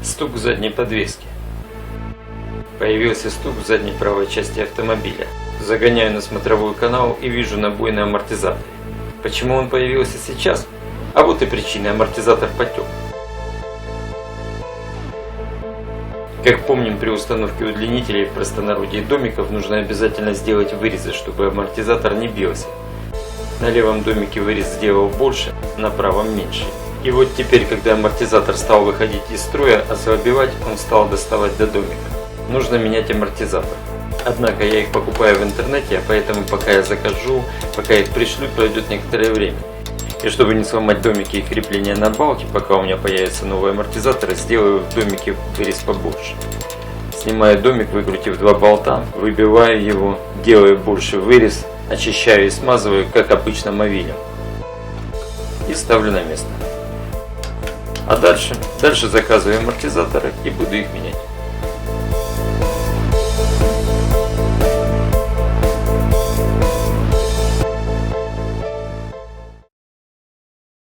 Стук в задней подвеске. Появился стук в задней правой части автомобиля. Загоняю на смотровой канал и вижу набой на амортизаторе. Почему он появился сейчас? А вот и причина: амортизатор потек. Как помним, при установке удлинителей в простонародье домиков нужно обязательно сделать вырезы, чтобы амортизатор не бился. На левом домике вырез сделал больше, на правом меньше. И вот теперь, когда амортизатор стал выходить из строя, ослабевать, он стал доставать до домика. Нужно менять амортизатор. Однако я их покупаю в интернете, поэтому пока я закажу, пока их пришлю, пройдет некоторое время. И чтобы не сломать домики и крепления на балке, пока у меня появится новый амортизатор, сделаю в домике вырез побольше. Снимаю домик, выкрутив два болта, выбиваю его, делаю больше вырез, очищаю и смазываю, как обычно, мовилем. И ставлю на место. А дальше заказываю амортизаторы и буду их менять.